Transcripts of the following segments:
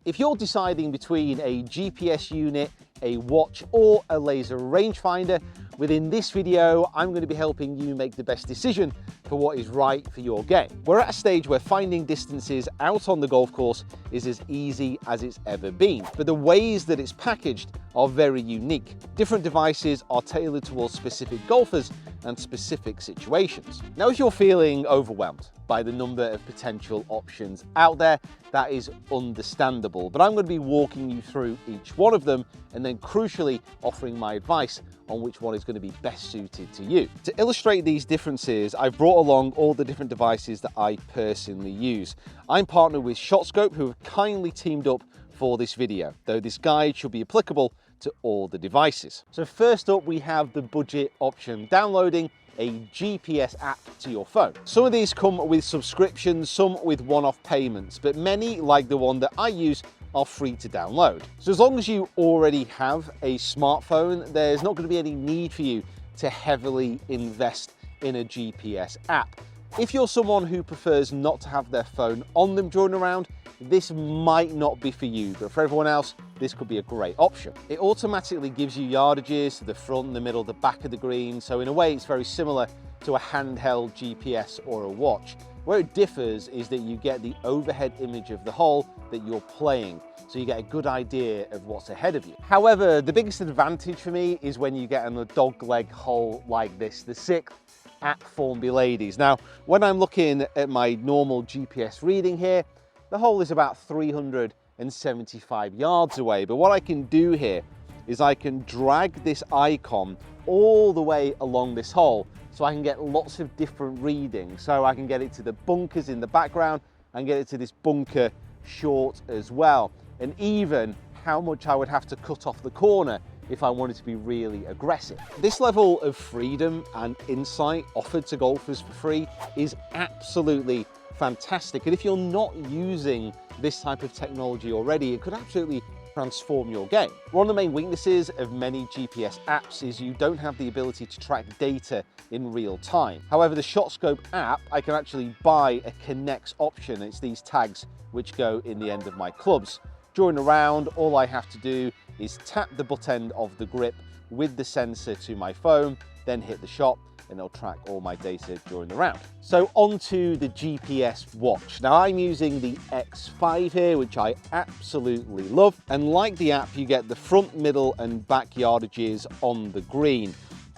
If you're deciding between a GPS unit, a watch, or a laser rangefinder, within this video, I'm going to be helping you make the best decision for what is right for your game. We're at a stage where finding distances out on the golf course is as easy as it's ever been, but the ways that it's packaged are very unique. Different devices are tailored towards specific golfers and specific situations. Now, if you're feeling overwhelmed by the number of potential options out there, that is understandable, but I'm going to be walking you through each one of them and then crucially offering my advice on which one is going to be best suited to you. To illustrate these differences, I've brought along all the different devices that I personally use. I'm partnered with ShotScope, who have kindly teamed up for this video, though this guide should be applicable to all the devices. So first up, we have the budget option, downloading a GPS app to your phone. Some of these come with subscriptions, some with one-off payments, but many, like the one that I use, are free to download. So as long as you already have a smartphone, there's not going to be any need for you to heavily invest in a GPS app. If you're someone who prefers not to have their phone on them during a round, this might not be for you, but for everyone else, this could be a great option. It automatically gives you yardages to the front, the middle, the back of the green, so in a way it's very similar to a handheld GPS or a watch. Where it differs is that you get the overhead image of the hole that you're playing, so you get a good idea of what's ahead of you. However, the biggest advantage for me is when you get on a dogleg hole like this, the 6th at Formby Ladies. Now, when I'm looking at my normal GPS reading here, the hole is about 375 yards away, but what I can do here is I can drag this icon all the way along this hole so I can get lots of different readings. So I can get it to the bunkers in the background and get it to this bunker short as well, and even how much I would have to cut off the corner if I wanted to be really aggressive. This level of freedom and insight offered to golfers for free is absolutely fantastic, and if you're not using this type of technology already, it could absolutely transform your game. One of the main weaknesses of many GPS apps is you don't have the ability to track data in real time. However, the ShotScope app, I can actually buy a connects option. It's these tags which go in the end of my clubs. During a round, all I have to do is tap the butt end of the grip with the sensor to my phone, then hit the shot, and it'll track all my data during the round. So onto the GPS watch. Now I'm using the X5 here, which I absolutely love. And like the app, you get the front, middle, and back yardages on the green.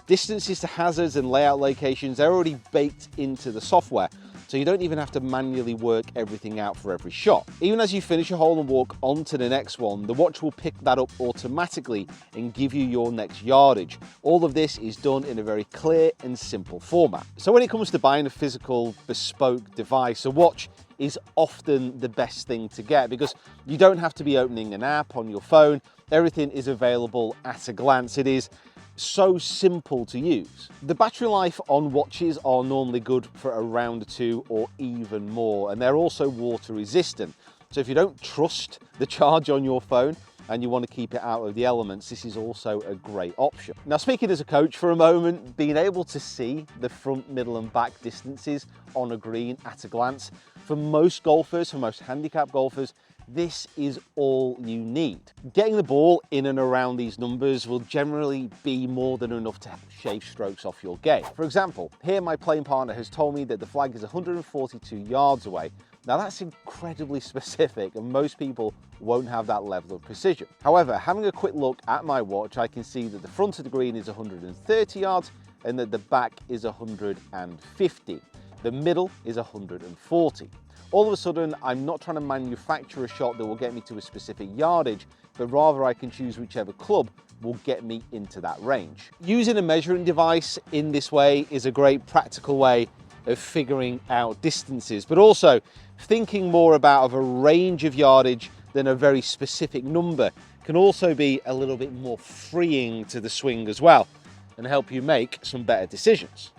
Distances to hazards and layout locations, they're already baked into the software, so you don't even have to manually work everything out for every shot. Even as you finish a hole and walk on to the next one, the watch will pick that up automatically and give you your next yardage. All of this is done in a very clear and simple format. So when it comes to buying a physical bespoke device, a watch is often the best thing to get because you don't have to be opening an app on your phone. Everything is available at a glance. It is so simple to use. The battery life on watches are normally good for a round or two or even more, and they're also water resistant. So if you don't trust the charge on your phone and you want to keep it out of the elements, this is also a great option. Now, speaking as a coach for a moment, being able to see the front, middle and back distances on a green at a glance, for most golfers, for most handicap golfers, this is all you need. Getting the ball in and around these numbers will generally be more than enough to shave strokes off your game. For example, here my playing partner has told me that the flag is 142 yards away. Now that's incredibly specific and most people won't have that level of precision. However, having a quick look at my watch, I can see that the front of the green is 130 yards and that the back is 150. The middle is 140. All of a sudden, I'm not trying to manufacture a shot that will get me to a specific yardage, but rather I can choose whichever club will get me into that range. Using a measuring device in this way is a great practical way of figuring out distances, but also thinking more about a range of yardage than a very specific number can also be a little bit more freeing to the swing as well and help you make some better decisions.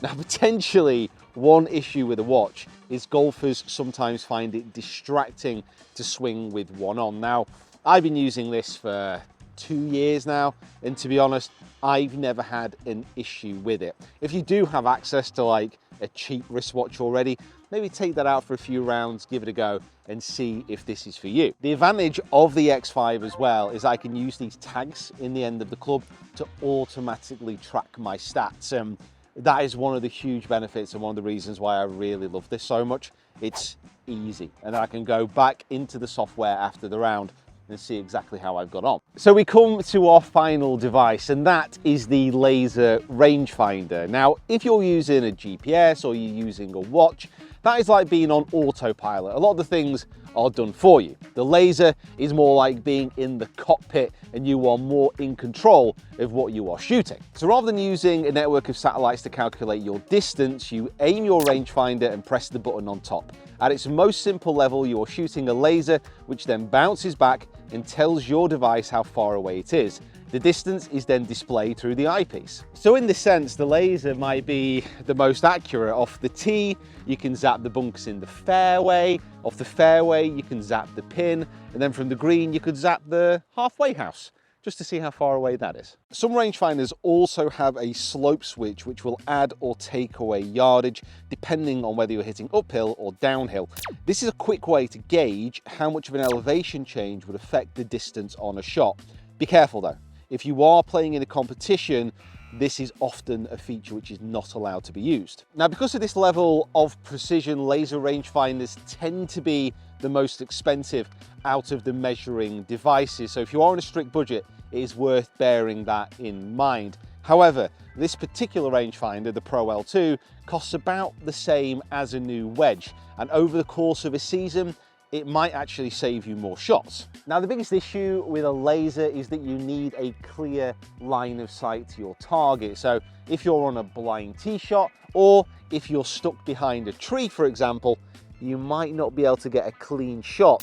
Now, potentially one issue with a watch is golfers sometimes find it distracting to swing with one on. Now, I've been using this for 2 years now, and to be honest, I've never had an issue with it. If you do have access to like a cheap wristwatch already, maybe take that out for a few rounds, give it a go, and see if this is for you. The advantage of the X5 as well is I can use these tags in the end of the club to automatically track my stats. That is one of the huge benefits and one of the reasons why I really love this so much. It's easy, and I can go back into the software after the round and see exactly how I've got on. So we come to our final device, and that is the laser rangefinder. Now, if you're using a GPS or you're using a watch, that is like being on autopilot. A lot of the things are done for you. The laser is more like being in the cockpit and you are more in control of what you are shooting. So rather than using a network of satellites to calculate your distance, you aim your rangefinder and press the button on top. At its most simple level, you are shooting a laser, which then bounces back and tells your device how far away it is. The distance is then displayed through the eyepiece. So in this sense, the laser might be the most accurate. Off the tee, you can zap the bunkers in the fairway. Off the fairway, you can zap the pin. And then from the green, you could zap the halfway house, just to see how far away that is. Some rangefinders also have a slope switch, which will add or take away yardage, depending on whether you're hitting uphill or downhill. This is a quick way to gauge how much of an elevation change would affect the distance on a shot. Be careful though. If you are playing in a competition, this is often a feature which is not allowed to be used. Now, because of this level of precision, laser rangefinders tend to be the most expensive out of the measuring devices. So if you are on a strict budget, it is worth bearing that in mind. However, this particular rangefinder, the Pro L2, costs about the same as a new wedge. And over the course of a season, it might actually save you more shots. Now, the biggest issue with a laser is that you need a clear line of sight to your target. So if you're on a blind tee shot, or if you're stuck behind a tree, for example, you might not be able to get a clean shot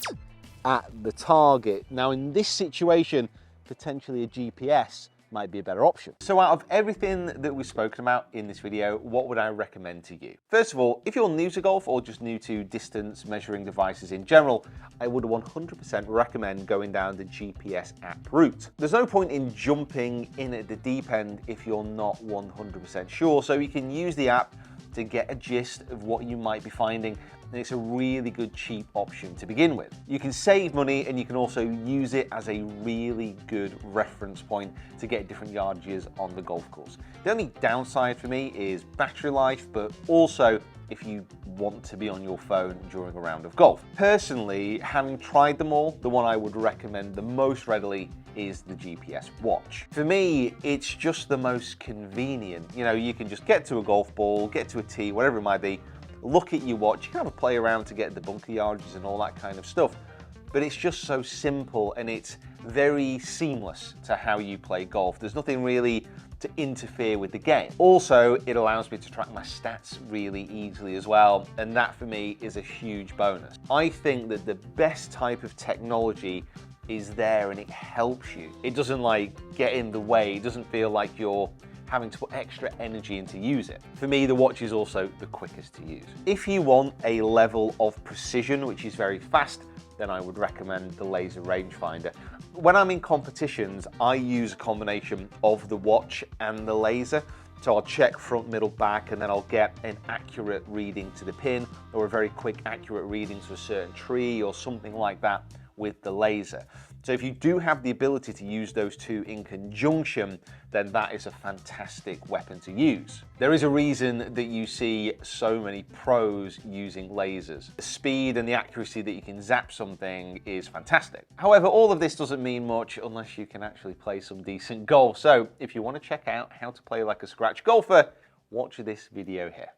at the target. Now, in this situation, potentially a GPS might be a better option. So out of everything that we've spoken about in this video, what would I recommend to you? First of all, if you're new to golf or just new to distance measuring devices in general, I would 100% recommend going down the GPS app route. There's no point in jumping in at the deep end if you're not 100% sure, so you can use the app to get a gist of what you might be finding, and it's a really good cheap option to begin with. You can save money and you can also use it as a really good reference point to get different yardages on the golf course. The only downside for me is battery life, but also if you want to be on your phone during a round of golf. Personally, having tried them all, the one I would recommend the most readily is the GPS watch. For me, it's just the most convenient. You know, you can just get to a golf ball, get to a tee, whatever it might be, look at your watch, you can have a play around to get the bunker yardages and all that kind of stuff. But it's just so simple and it's very seamless to how you play golf. There's nothing really to interfere with the game. Also, it allows me to track my stats really easily as well, and that for me is a huge bonus. I think that the best type of technology is there and it helps you. It doesn't like get in the way. It doesn't feel like you're having to put extra energy in to use it. For me, the watch is also the quickest to use. If you want a level of precision, which is very fast, then I would recommend the laser rangefinder. When I'm in competitions, I use a combination of the watch and the laser. So I'll check front, middle, back, and then I'll get an accurate reading to the pin or a very quick accurate reading to a certain tree or something like that with the laser. So if you do have the ability to use those two in conjunction, then that is a fantastic weapon to use. There is a reason that you see so many pros using lasers. The speed and the accuracy that you can zap something is fantastic. However, all of this doesn't mean much unless you can actually play some decent golf. So if you want to check out how to play like a scratch golfer, watch this video here.